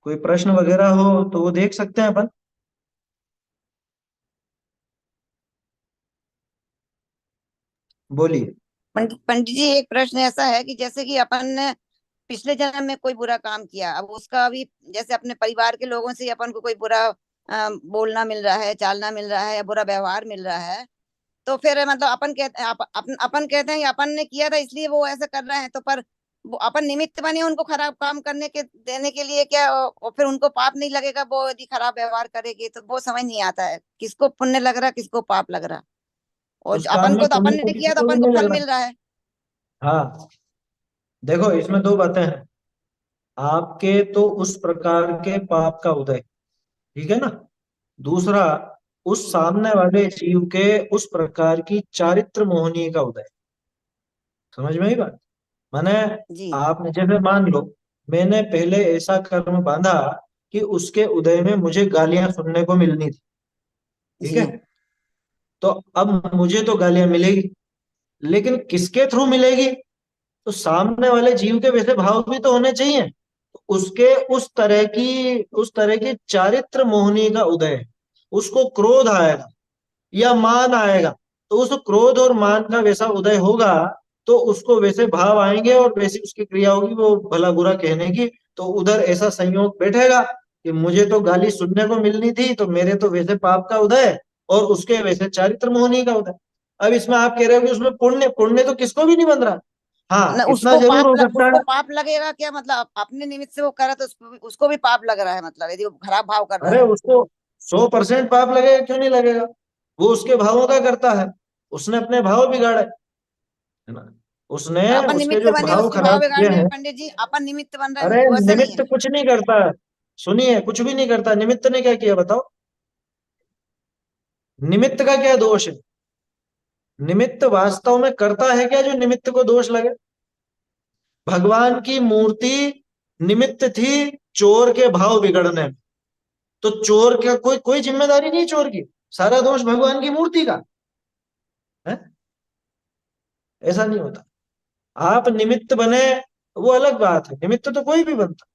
कोई प्रश्न वगैरह हो तो वो देख सकते हैं अपन। बोलिए। पंडित जी, एक प्रश्न ऐसा है कि जैसे कि अपन ने पिछले जन्म में कोई बुरा काम किया, अब उसका अभी जैसे अपने परिवार के लोगों से ही अपन को कोई बुरा बोलना मिल रहा है, चालना मिल रहा है, या बुरा व्यवहार मिल रहा है, तो फिर मतलब अपन कहते हैं अपन कहते हैं कि अपन ने किया था इसलिए वो ऐसा कर रहे हैं, तो पर वो अपन निमित्त बने उनको खराब काम करने के देने के लिए क्या, और फिर उनको पाप नहीं लगेगा वो यदि खराब व्यवहार करेगी? तो वो समझ नहीं आता है किसको पुण्य लग रहा किसको पाप लग रहा। और उस काम अपन में को तो पुण्य अपन तो ने किसी किया तो को भी अपन को नहीं फल लग मिल रहा है। रहा। हाँ, देखो इसमें दो बातें हैं। आपके तो उस प्रकार के पाप का उदय, ठीक है ना। दूसरा, उस सामने वाले जीव के उस प्रकार की चारित्र मोहनी का उदय। समझ में आई बात? माने, जी आपने जैसे मान लो, मैंने पहले ऐसा कर्म बांधा कि उसके उदय में मुझे गालियां सुनने को मिलनी थी, ठीक है। जी तो अब मुझे तो गालियां मिलेगी, लेकिन किसके थ्रू मिलेगी? तो सामने वाले जीव के वैसे भाव भी तो होने चाहिए। उसके उस तरह की चारित्र मोहनी का उदय है। उसको क्रोध आएगा या मान आएगा, तो उस क्रोध और मान का वैसा उदय होगा, तो उसको वैसे भाव आएंगे और वैसी उसकी क्रिया होगी वो भला बुरा कहने की। तो उधर ऐसा संयोग बैठेगा कि मुझे तो गाली सुनने को मिलनी थी, तो मेरे तो वैसे पाप का उदय, और उसके वैसे चारित्र मोहनी का उदय। अब इसमें आप कह रहे हो कि उसमें पुण्य पुण्य तो किसको भी नहीं बन रहा। न, हाँ, इतना जरूर हो सकता उसको है। पाप लगेगा क्या? मतलब अपने निमित्त से वो करा तो उसको भी पाप लग रहा है, मतलब यदि वो खराब भाव कर रहा अरे है। उसको 100% पाप लगेगा, क्यों नहीं लगेगा? वो उसके भावों का करता है, उसने अपने भाव बिगाड़े, है ना। उसने तो अपन उसके निमित्त जो बने भाव उसके भाव खराब किए बिगाड़ने में, हैं। पंडित जी अपन निमित्त बन रहे हैं, अरे वो ऐसा नहीं निमित्त है। कुछ नहीं करता है। सुनिए, कुछ भी नहीं करता। निमित्त ने क्या किया बताओ? निमित्त का क्या दोष है? निमित्त वास्तव में करता है क्या जो निमित्त को दोष लगे? भगवान की मूर्ति निमित्त थी चोर के भाव बिगड़ने में। तो चोर का कोई कोई जिम्मेदारी नहीं, चोर की। सारा दोष भगवान की मूर्ति का है। ऐसा नहीं होता। आप निमित्त बने, वो अलग बात है। निमित्त तो कोई भी बनता,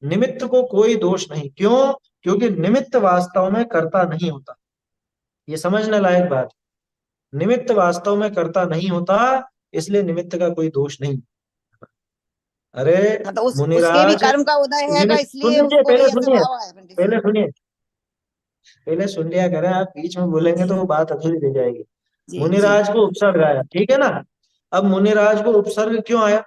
निमित्त को कोई दोष नहीं। क्यों? क्योंकि निमित्त वास्तव में करता नहीं होता। ये समझने लायक बात है। निमित्त वास्तव में करता नहीं होता, इसलिए निमित्त का कोई दोष नहीं। अरे मतलब उसके भी मुनिराज, कर्म का उदय हैगा, निमित्त सुन इसलिए लीजिए, उसको भी पहले ऐसे सुनिए, भाव आए पंडित जी। पहले सुनिए, पहले सुन लिया करें। आप बीच में बोलेंगे तो वो बात अधूरी रह जाएगी। जी जी मुनिराज को उपसर्ग आया, ठीक है ना। अब मुनिराज को उपसर्ग क्यों आया?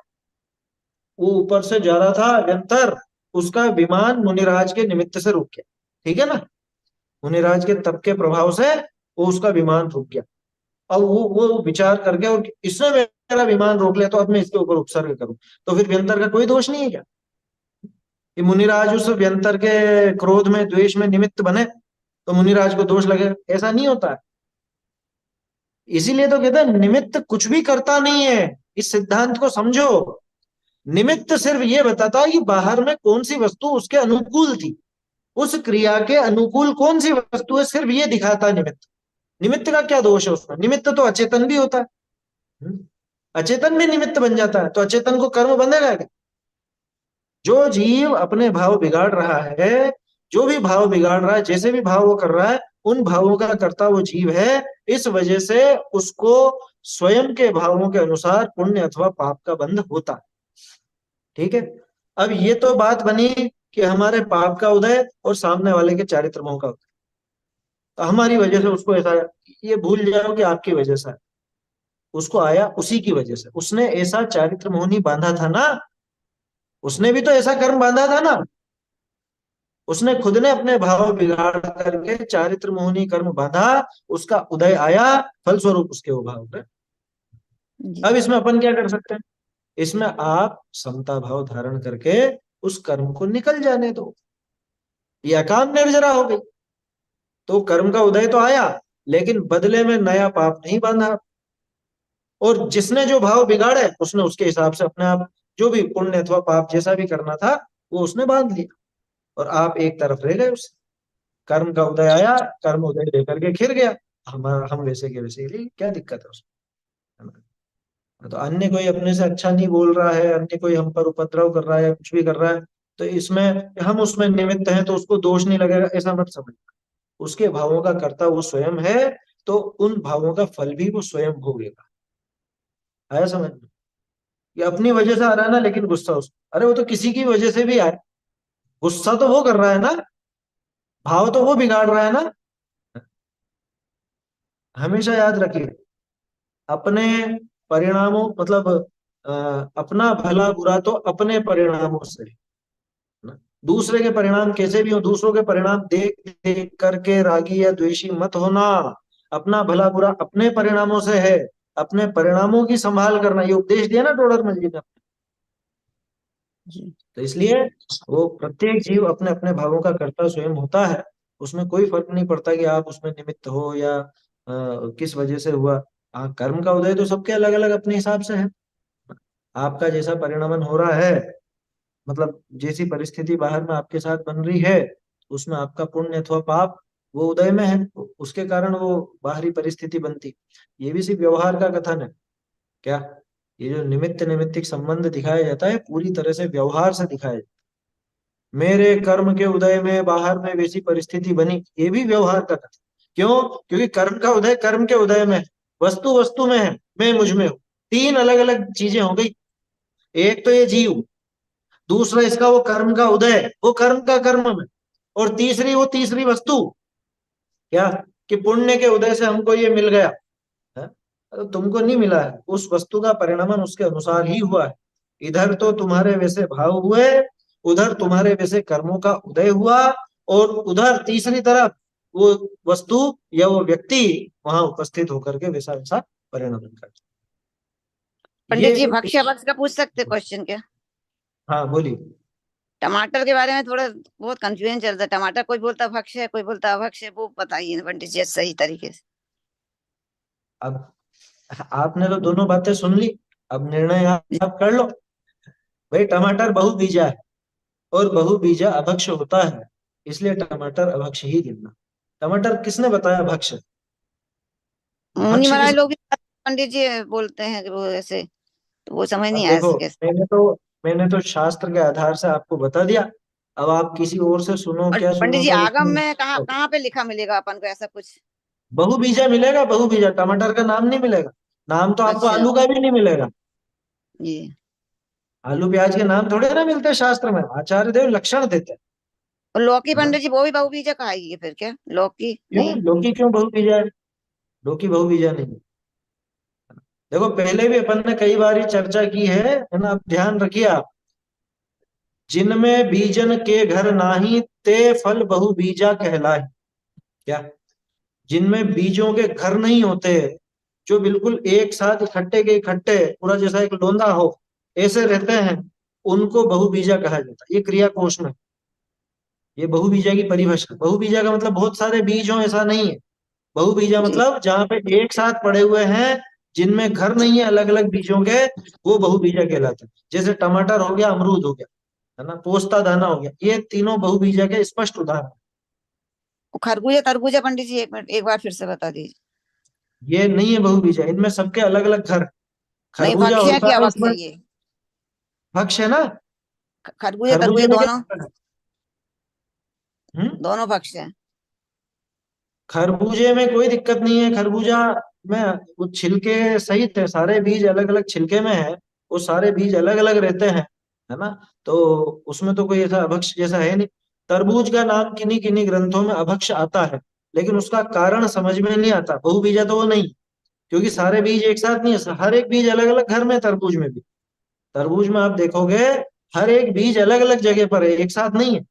वो ऊपर से जा रहा था व्यंतर, उसका विमान मुनिराज के निमित्त से रुक गया, ठीक है ना। मुनिराज के तप के प्रभाव से वो उसका विमान रुक गया। अब वो विचार करके, और इसने मेरा विमान रोक लिया, तो अब मैं इसके ऊपर उपसर्ग करूं। तो फिर व्यंतर का कोई दोष नहीं है क्या? कि मुनिराज उस व्यंतर के क्रोध में द्वेष में निमित्त बने, तो मुनिराज को दोष लगे? ऐसा नहीं होता है। इसीलिए तो कहते हैं निमित्त कुछ भी करता नहीं है। इस सिद्धांत को समझो। निमित्त सिर्फ ये बताता है कि बाहर में कौन सी वस्तु उसके अनुकूल थी, उस क्रिया के अनुकूल कौन सी वस्तु है, सिर्फ ये दिखाता है निमित्त। निमित्त का क्या दोष है उसमें? निमित्त तो अचेतन भी होता है। हम्म? अचेतन भी निमित्त बन जाता है, तो अचेतन को कर्म बंधेगा क्या? जो जीव अपने भाव बिगाड़ रहा है, जो भी भाव बिगाड़ रहा है, जैसे भी भाव वो कर रहा है, उन भावों का करता वो जीव है। इस वजह से उसको स्वयं के भावों के अनुसार पुण्य अथवा पाप का बंध होता है, ठीक है। अब ये तो बात बनी कि हमारे पाप का उदय और सामने वाले के चारित्र मोह का उदय। तो हमारी वजह से उसको ऐसा, ये भूल जाओ कि आपकी वजह से है। उसको आया उसी की वजह से, उसने ऐसा चारित्र मोहनी बांधा था ना। उसने भी तो ऐसा कर्म बांधा था ना। उसने खुद ने अपने भाव बिगाड़ करके चारित्र मोहनी कर्म बांधा, उसका उदय आया, फलस्वरूप उसके वो भाव उदय। जी। अब इसमें अपन क्या कर सकते हैं? इसमें आप समता भाव धारण करके उस कर्म को निकल जाने दो। ये अकाम निर्जरा हो गई। तो कर्म का उदय तो आया, लेकिन बदले में नया पाप नहीं बांधा। और जिसने जो भाव बिगाड़े, उसने उसके हिसाब से अपने आप जो भी पुण्य अथवा पाप जैसा भी करना था, वो उसने बांध लिया। और आप एक तरफ रह गए उससे। कर्म का उदय आया, कर्म उदय लेकर के खिर गया। हम वैसे के वैसे ही रहे, क्या दिक्कत है उसमें? है ना? तो अन्य कोई अपने से अच्छा नहीं बोल रहा है, अन्य कोई हम पर उपद्रव कर रहा है या कुछ भी कर रहा है, तो इसमें हम उसमें निमित्त हैं तो उसको दोष नहीं लगेगा, ऐसा मत समझ। उसके भावों का कर्ता वो स्वयं है, तो उन भावों का फल भी वो स्वयं भोगेगा। आया समझ में? ये अपनी वजह से आ रहा है ना, लेकिन गुस्सा उसको, अरे वो तो किसी की वजह से भी आए, गुस्सा तो वो कर रहा है ना, भाव तो वो बिगाड़ रहा है ना। हमेशा याद रखिए, अपने परिणामों मतलब अ, अपना भला बुरा तो अपने परिणामों से है ना। दूसरे के परिणाम कैसे भी हो, दूसरों के परिणाम देख देख करके रागी या द्वेषी मत होना। अपना भला बुरा अपने परिणामों से है, अपने परिणामों की संभाल करना, ये उपदेश दिया ना टोडरमल जी ने। जी। तो इसलिए वो प्रत्येक जीव अपने अपने भावों का कर्ता स्वयं होता है। उसमें कोई फर्क नहीं पड़ता कि आप उसमें निमित्त हो या किस वजह से हुआ। हाँ, कर्म का उदय तो सबके अलग अलग अपने हिसाब से है। आपका जैसा परिणमन हो रहा है, मतलब जैसी परिस्थिति बाहर में आपके साथ बन रही है, उसमें आपका पुण्य अथवा पाप वो उदय में है, तो उसके कारण वो बाहरी परिस्थिति बनती। ये भी सिर्फ व्यवहार का कथन है क्या? ये जो निमित्त निमित्तिक संबंध दिखाया जाता है पूरी तरह से व्यवहार से दिखाया जाता है। मेरे कर्म के उदय में बाहर में वैसी परिस्थिति बनी, ये भी व्यवहार का कथन। क्यों? क्योंकि कर्म का उदय कर्म के उदय में है, वस्तु वस्तु में है, मैं मुझ में हूँ। तीन अलग अलग चीजें हो गई। एक तो ये जीव, दूसरा इसका वो कर्म का उदय, वो कर्म का कर्म में, और तीसरी वो तीसरी वस्तु क्या, कि पुण्य के उदय से हमको ये मिल गया है? तो तुमको नहीं मिला है, उस वस्तु का परिणमन उसके अनुसार ही हुआ है। इधर तो तुम्हारे वैसे भाव हुए, उधर तुम्हारे वैसे कर्मों का उदय हुआ, और उधर तीसरी तरफ वो वस्तु या वो व्यक्ति वहां उपस्थित होकर के वैसा वैसा परिणमन करता है। पंडित ये जी, भक्ष्य भक्ष का पूछ सकते क्वेश्चन क्या? हाँ बोलिए। टमाटर के बारे में थोड़ा बहुत कंफ्यूजन चल रहा है। टमाटर कोई बोलता भक्ष्य है, कोई बोलता अभक्ष्य है, वो बताइए पंडित जी सही तरीके से। अब आपने तो दोनों बातें सुन ली, अब निर्णय आप कर लो। भाई टमाटर बहुबीजा है, और बहुबीजा अभक्ष्य होता है, इसलिए टमाटर अभक्ष्य ही गिनना। टमाटर किसने बताया भक्ष्य? मुनि भक्ष्य महाराज किस? लोग भी पंडित जी बोलते हैं कि वो ऐसे, तो वो समझ अब नहीं आया देखो, कैसे। मैंने तो शास्त्र के आधार से आपको बता दिया। अब आप किसी और से सुनो और क्या पंडित सुनो जी तब आगम उसमें में कहाँ कहाँ पे लिखा मिलेगा अपन को ऐसा कुछ? बहुबीजा मिलेगा, बहुबीजा, टमाटर का नाम नहीं मिलेगा। नाम तो आपको अच्छा। आलू का भी नहीं मिलेगा। जी। आलू प्याज के नाम थोड़े ना मिलते हैं शास्त्र में, आचार्य देव लक्षण देते हैं। और लौकी है ना? पंडित जी वो भी बहुबीजा कहाई है फिर क्या? लौकी क्यों नहीं? लौकी क्यों बहुबीजा है? लौकी बहुबीजा नहीं है। देखो पहले भी अपन ने कई बार ये चर्चा की है ना, आप ध्यान रखिए आप। जिनमें बीजन के घर नाही, ते फल बहुबीजा कहलाए। क्या? जिनमें बीजों के घर नहीं होते, जो बिल्कुल एक साथ इकट्ठे के इकट्ठे पूरा जैसा एक लोंदा हो ऐसे रहते हैं, उनको बहुबीजा कहा जाता है। ये क्रिया कोश में, ये बहुबीजा की परिभाषा। बहुबीजा का मतलब बहुत सारे बीज हों ऐसा नहीं है। बहुबीजा जी। मतलब जहाँ पे एक साथ पड़े हुए हैं, जिनमें घर नहीं है अलग अलग बीजों के, वो बहुबीजा कहलाते हैं। जैसे टमाटर हो गया, अमरूद हो गया, है ना, पोस्ता दाना हो गया, ये तीनों बहुबीजा के स्पष्ट उदाहरण। वो खरबूजा तरबूजा पंडित जी एक मिनट एक बार फिर से बता दीजिए। ये नहीं है बहुबीजा, इनमें सबके अलग अलग घर। नहीं, खरबूजा भक्ष्य है होता कि है अभक्ष्य इसमें, है ये? भक्ष है ना। खरबूजा खरबूजे तरबूजा में दोनों? क्या? हम्म। दोनों भक्ष्य हैं? खरबूजे में कोई दिक्कत नहीं है। खरबूजा में वो छिलके सहित है, सारे बीज अलग अलग छिलके में है, वो सारे बीज अलग अलग रहते हैं, है ना। तो उसमें तो कोई ऐसा अभक्ष जैसा है नहीं। तरबूज का नाम किन्हीं किन्हीं ग्रंथों में अभक्ष आता है, लेकिन उसका कारण समझ में नहीं आता। बहुबीजा तो वो नहीं, क्योंकि सारे बीज एक साथ नहीं है, हर एक बीज अलग अलग घर में है। तरबूज में भी, तरबूज में आप देखोगे हर एक बीज अलग अलग जगह पर है, एक साथ नहीं है।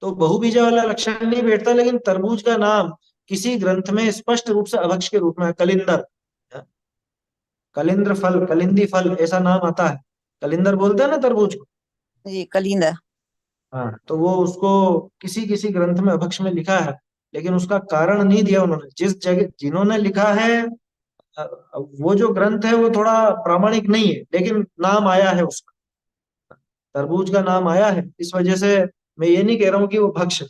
तो बहुबीजा वाला लक्षण नहीं बैठता, लेकिन तरबूज का नाम किसी ग्रंथ में स्पष्ट रूप से अभक्ष के रूप में है, कलिंदर। कलिंद्र फल, कलिंदी फल, ऐसा नाम आता है। कलिंदर बोलते हैं ना तरबूज को। जी, कलिंदा। हाँ, तो वो उसको किसी किसी ग्रंथ में अभक्ष में लिखा है, लेकिन उसका कारण नहीं दिया उन्होंने। जिस जगह जिन्होंने लिखा है, अ, वो जो ग्रंथ है वो थोड़ा प्रामाणिक नहीं है, लेकिन नाम आया है उसका, तरबूज का नाम आया है। इस वजह से मैं ये नहीं कह रहा हूँ कि वो भक्ष है।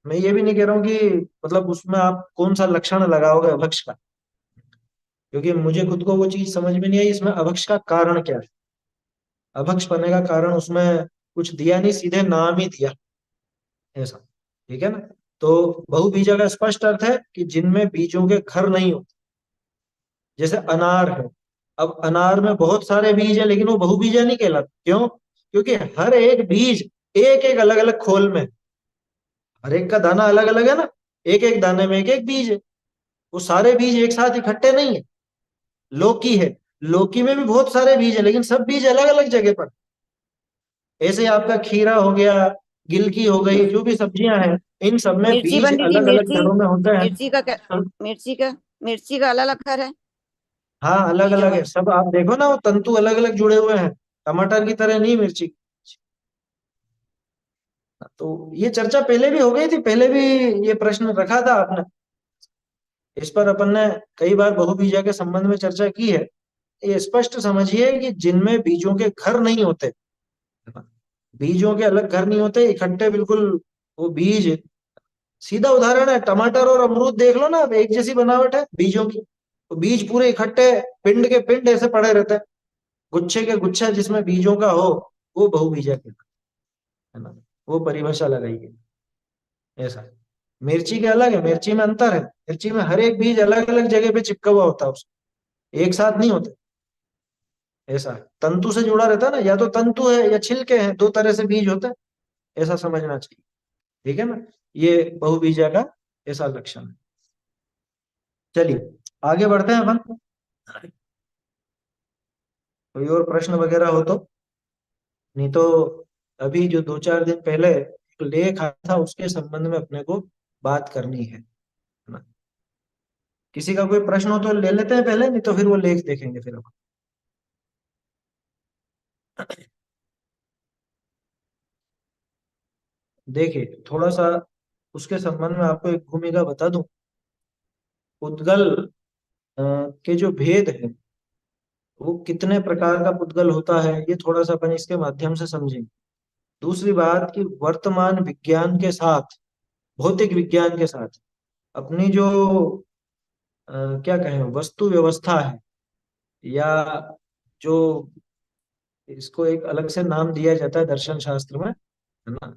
मैं ये भी नहीं कह रहा हूँ कि मतलब उसमें आप कौन सा लक्षण लगाओगे भक्ष का, क्योंकि मुझे खुद को वो चीज समझ में नहीं आई इसमें अभक्ष का कारण क्या है। अभक्ष बनने का कारण उसमें कुछ दिया नहीं, सीधे नाम ही दिया, ऐसा। ठीक है ना। तो बहुबीजा का स्पष्ट अर्थ है कि जिनमें बीजों के घर नहीं होते। जैसे अनार है, अब अनार में बहुत सारे बीज है लेकिन वो बहुबीजा नहीं कहलाता। क्यों? क्योंकि हर एक बीज एक एक अलग अलग खोल में है। हर एक का दाना अलग अलग है ना, एक एक दाने में एक एक बीज है। वो सारे बीज एक साथ इकट्ठे नहीं है। लौकी है, लौकी में भी बहुत सारे बीज है लेकिन सब बीज अलग अलग जगह पर। ऐसे ही आपका खीरा हो गया, गिलकी हो गई, जो भी सब्जियां हैं, इन सब में मिर्ची बीज पंडित जी, अलग अलग मिर्ची, घरों में होते हैं। मिर्ची का क्या, मिर्ची का, मिर्ची का अलग अलग घर है हाँ, अलग बीजों अलग का। है सब। आप देखो ना, वो तंतु अलग अलग जुड़े हुए हैं, टमाटर की तरह नहीं मिर्ची। तो ये चर्चा पहले भी हो गई थी, पहले भी ये प्रश्न रखा था आपने। इस पर अपन ने कई बार बहुबीजा के संबंध में चर्चा की है। ये स्पष्ट समझिए कि जिनमें बीजों के घर नहीं होते, बीजों के अलग घर नहीं होते, इकट्ठे बिल्कुल वो बीज। सीधा उदाहरण है, टमाटर और अमरूद देख लो ना, अब एक जैसी बनावट है बीजों की। तो बीज पूरे इकट्ठे, पिंड के पिंड ऐसे पड़े रहते हैं, गुच्छे के गुच्छा जिसमें बीजों का हो, वो बहुबीजा के, है ना। वो परिभाषा लगाइए, ऐसा है। मिर्ची के अलग है, मिर्ची में अंतर है, मिर्ची में हर एक बीज अलग अलग जगह पे चिपका हुआ होता है उसको, एक साथ नहीं होते। ऐसा है, तंतु से जुड़ा रहता है ना, या तो तंतु है या छिलके हैं, दो तरह से बीज होता है, ऐसा समझना चाहिए। ठीक है ना। ये बहुबीजा का ऐसा लक्षण है। चलिए आगे बढ़ते हैं अपन। कोई और प्रश्न वगैरह हो तो, नहीं तो अभी जो 2-4 दिन पहले एक लेख आया था उसके संबंध में अपने को बात करनी है ना। किसी का कोई प्रश्न हो तो ले लेते हैं पहले, नहीं तो फिर वो लेख देखेंगे फिर अपन। देखिए थोड़ा सा उसके संबंध में आपको एक भूमिका बता दूं। पुद्गल के जो भेद है, वो कितने प्रकार का पुद्गल होता है, ये थोड़ा सा अपन इसके माध्यम से समझेंगे। दूसरी बात कि वर्तमान विज्ञान के साथ, भौतिक विज्ञान के साथ अपनी जो क्या कहें वस्तु व्यवस्था है, या जो इसको एक अलग से नाम दिया जाता है दर्शन शास्त्र में, है ना,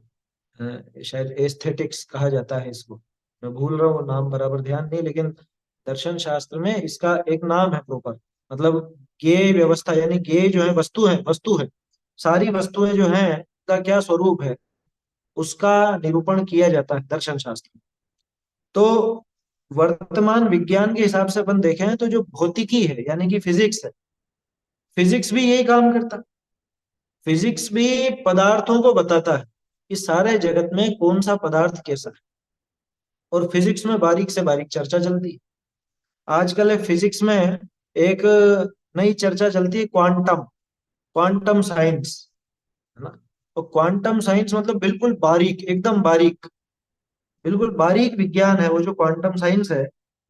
शायद एस्थेटिक्स कहा जाता है इसको। मैं भूल रहा हूँ नाम, बराबर ध्यान नहीं, लेकिन दर्शन शास्त्र में इसका एक नाम है प्रॉपर। मतलब ज्ञेय व्यवस्था, यानी ज्ञेय जो है वस्तु है, वस्तु है, सारी वस्तुएं जो हैं का क्या स्वरूप है, उसका निरूपण किया जाता है दर्शन शास्त्र में। तो वर्तमान विज्ञान के हिसाब से अपन देखें तो जो भौतिकी है यानी कि फिजिक्स है, फिजिक्स भी यही काम करता है। फिजिक्स भी पदार्थों को बताता है कि सारे जगत में कौन सा पदार्थ कैसा है, और फिजिक्स में बारीक से बारीक चर्चा चलती है। आजकल फिजिक्स में एक नई चर्चा चलती है, क्वांटम, क्वांटम साइंस, है ना। तो क्वांटम साइंस मतलब बिल्कुल बारीक, एकदम बारीक, बिल्कुल बारीक विज्ञान है वो जो क्वांटम साइंस है।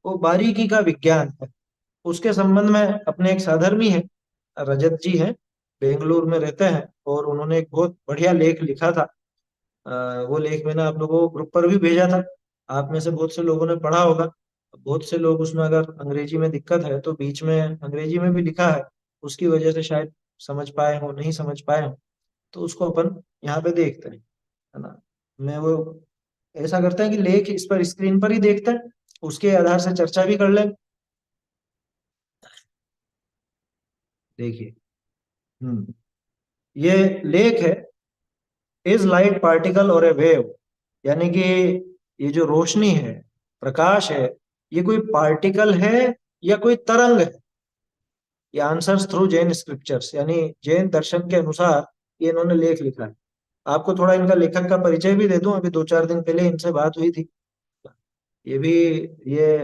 वो बारीकी का विज्ञान है। उसके संबंध में अपने एक सहधर्मी है, रजत जी हैं, बेंगलुरु में रहते हैं, और उन्होंने एक बहुत बढ़िया लेख लिखा था। वो लेख मैंने आप लोगों को ग्रुप पर भी भेजा था, आप में से बहुत से लोगों ने पढ़ा होगा। बहुत से लोग उसमें अगर अंग्रेजी में दिक्कत है तो बीच में अंग्रेजी में भी लिखा है, उसकी वजह से शायद समझ पाए हो, नहीं समझ पाए हो। तो उसको अपन यहाँ पे देखते हैं, है ना। मैं वो ऐसा करते हैं कि लेख इस पर स्क्रीन पर ही देखते हैं, उसके आधार से चर्चा भी कर लें। देखिए, ये लेख है, इज लाइट पार्टिकल और ए वेव, यानी कि ये जो रोशनी है, प्रकाश है, ये कोई पार्टिकल है या कोई तरंग है। ये आंसर्स थ्रू जैन स्क्रिप्चर्स, यानी जैन दर्शन के अनुसार ये इन्होंने लेख लिखा है। आपको थोड़ा इनका लेखक का परिचय भी दे दूं, अभी 2-4 दिन पहले इनसे बात हुई थी। ये भी, ये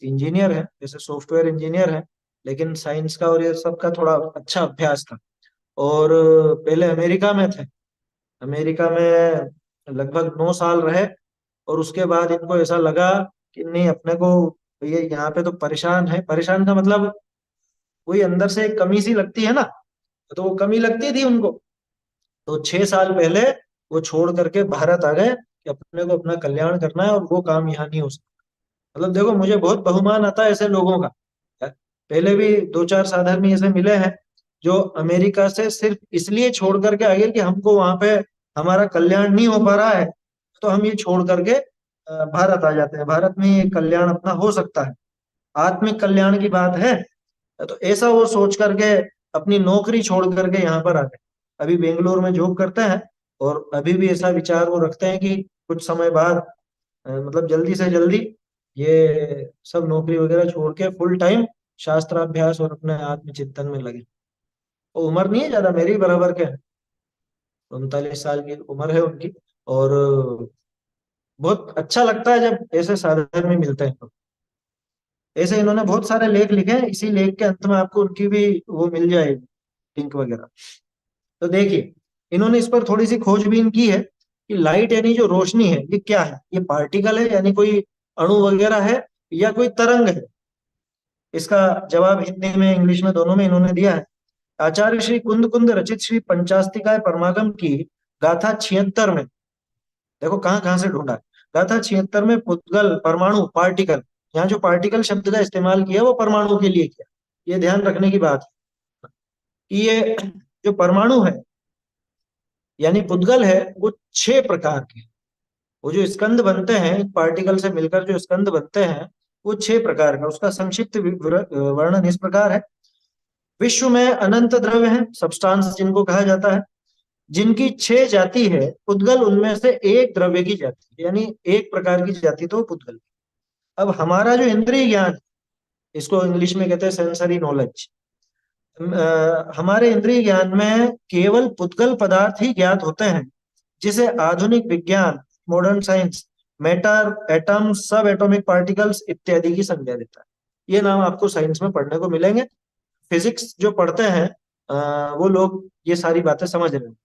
इंजीनियर है, जैसे सॉफ्टवेयर इंजीनियर है, लेकिन साइंस का और ये सब का थोड़ा अच्छा अभ्यास था। और पहले अमेरिका में थे, अमेरिका में लगभग 9 साल रहे, और उसके बाद इनको ऐसा लगा कि नहीं, अपने को ये यहाँ पे तो परेशान है, परेशान का मतलब कोई अंदर से एक कमी सी लगती है ना, तो वो कमी लगती थी उनको। तो 6 साल पहले वो छोड़ करके भारत आ गए कि अपने को अपना कल्याण करना है, और वो काम यहाँ नहीं हो सकता। मतलब देखो, मुझे बहुत बहुमान आता है ऐसे लोगों का। पहले भी 2-4 साधर्मी ऐसे मिले हैं जो अमेरिका से सिर्फ इसलिए छोड़ करके आ गए कि हमको वहां पे हमारा कल्याण नहीं हो पा रहा है, तो हम ये छोड़ करके भारत आ जाते हैं। भारत में ये कल्याण अपना हो सकता है, आत्मिक कल्याण की बात है। तो ऐसा वो सोच करके अपनी नौकरी छोड़ करके यहाँ पर आ गए। अभी बेंगलोर में जॉब करते हैं, और अभी भी ऐसा विचार वो रखते हैं कि कुछ समय बाद, मतलब जल्दी से जल्दी, ये सब नौकरी वगैरह छोड़ के फुल टाइम शास्त्राभ्यास और अपने आत्मचिंतन में लगे। वो उम्र नहीं है ज्यादा, मेरी बराबर के, 39 साल की उम्र है उनकी। और बहुत अच्छा लगता है जब ऐसे साधन में मिलते हैं तो। ऐसे इन्होंने बहुत सारे लेख लिखे हैं, इसी लेख के अंत में आपको उनकी भी वो मिल जाएगी, लिंक वगैरह। तो देखिए, इन्होंने इस पर थोड़ी सी खोजबीन की है कि लाइट यानी जो रोशनी है ये क्या है, ये पार्टिकल है यानी कोई अणु वगैरह है, या कोई तरंग है। इसका जवाब हिंदी में इंग्लिश में दोनों में इन्होंने दिया है। आचार्य श्री कुंद कुंद रचित श्री पंचास्तिकाय परमागम की गाथा 76 में, देखो कहाँ कहाँ से ढूंढा है। गाथा 76 में पुद्गल परमाणु पार्टिकल, यहाँ जो पार्टिकल शब्द का इस्तेमाल किया वो परमाणु के लिए किया। ये ध्यान रखने की बात है कि ये जो परमाणु है यानी पुद्गल है, वो 6 प्रकार के, वो जो स्कंद बनते हैं पार्टिकल से मिलकर जो स्कंद बनते हैं, वो 6 प्रकार का। उसका संक्षिप्त वर्णन इस प्रकार है। विश्व में अनंत द्रव्य हैं, सब्सटेंस जिनको कहा जाता है, जिनकी 6 जाति है। पुद्गल उनमें से एक द्रव्य की जाति, यानी एक प्रकार की जाति तो पुद्गल। अब हमारा जो इंद्रिय ज्ञान, इसको इंग्लिश में कहते हैं सेंसरी नॉलेज, हमारे इंद्रिय ज्ञान में केवल पुद्गल पदार्थ ही ज्ञात होते हैं, जिसे आधुनिक विज्ञान, मॉडर्न साइंस, मैटर, एटम, सब एटॉमिक पार्टिकल्स इत्यादि की संज्ञा देता है। ये नाम आपको साइंस में पढ़ने को मिलेंगे। फिजिक्स जो पढ़ते हैं वो लोग ये सारी बातें समझ रहे हैं।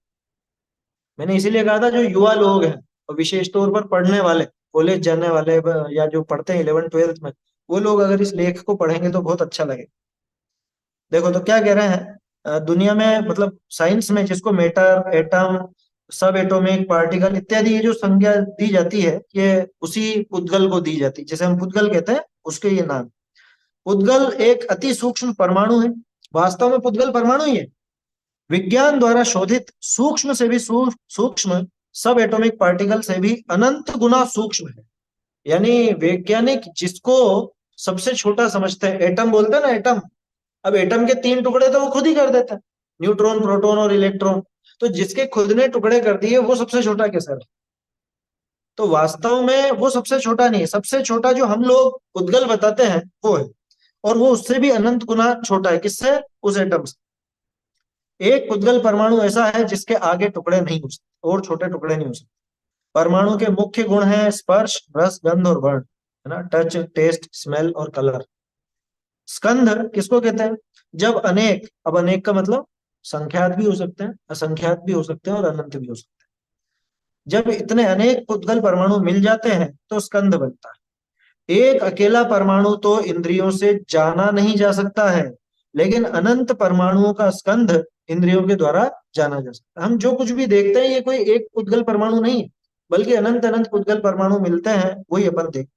मैंने इसीलिए कहा था जो युवा लोग हैं, और विशेष तौर पर पढ़ने वाले, कॉलेज जाने वाले, या जो पढ़ते हैं 11th 12th में, वो लोग अगर इस लेख को पढ़ेंगे तो बहुत अच्छा लगेगा। देखो तो क्या कह रहे हैं, दुनिया में मतलब साइंस में जिसको मैटर, एटम, सब एटॉमिक पार्टिकल इत्यादि ये जो संज्ञा दी जाती है, ये उसी पुद्गल को दी जाती है, जिसे हम पुद्गल कहते हैं उसके ये नाम। पुद्गल एक अति सूक्ष्म परमाणु है। वास्तव में पुद्गल परमाणु ही है। विज्ञान द्वारा शोधित सूक्ष्म से भी सूक्ष्म सब एटॉमिक पार्टिकल से भी अनंत गुना सूक्ष्म है। यानी वैज्ञानिक जिसको सबसे छोटा समझते हैं, एटम बोलते हैं ना, एटम। अब एटम के 3 टुकड़े तो वो खुद ही कर देता है, न्यूट्रॉन, प्रोटॉन और इलेक्ट्रॉन। तो जिसके खुद ने टुकड़े कर दिए वो सबसे छोटा कैसे रहा? तो वास्तव में वो सबसे छोटा नहीं है। सबसे छोटा जो हम लोग उद्गल बताते हैं वो है, और वो उससे भी अनंत गुना छोटा है। किससे? उस एटम से। एक उद्गल परमाणु ऐसा है जिसके आगे टुकड़े नहीं हो सकते, और छोटे टुकड़े नहीं हो सकते। परमाणु के मुख्य गुण हैं स्पर्श, रस, गंध और वर्ण, है ना, टच, टेस्ट, स्मेल और कलर। स्कंध किसको कहते हैं? जब अनेक, अब अनेक का मतलब संख्यात भी हो सकते हैं, असंख्यात भी हो सकते हैं और अनंत भी हो सकते हैं। जब इतने अनेक उद्गल परमाणु मिल जाते हैं तो स्कंध बनता है। एक अकेला परमाणु तो इंद्रियों से जाना नहीं जा सकता है, लेकिन अनंत परमाणुओं का स्कंध इंद्रियों के द्वारा जाना जा सकता है। हम जो कुछ भी देखते हैं ये कोई एक उद्गल परमाणु नहीं है, बल्कि अनंत अनंत उद्गल परमाणु मिलते हैं, वही अपन देखते हैं।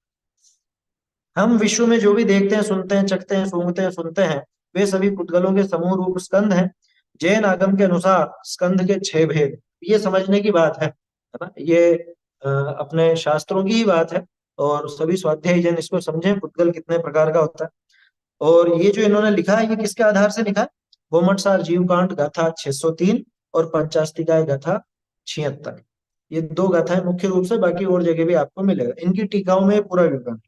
हम विश्व में जो भी देखते हैं, सुनते हैं, चखते हैं, सूंघते हैं, सुनते हैं, वे सभी पुद्गलों के समूह रूप स्कंध हैं। जैन आगम के अनुसार स्कंध के 6 भेद, ये समझने की बात है ना, ये अपने शास्त्रों की ही बात है। और सभी स्वाध्यायी जन इसको समझें, पुद्गल कितने प्रकार का होता है। और ये जो इन्होंने लिखा है ये किसके आधार से लिखा है? गोमटसार जीवकांड गाथा 603 और पंचास्तिकाय गाथा 76। ये 2 गाथाएं मुख्य रूप से, बाकी और जगह भी आपको मिलेगा। इनकी टीकाओं में पूरा विवरण।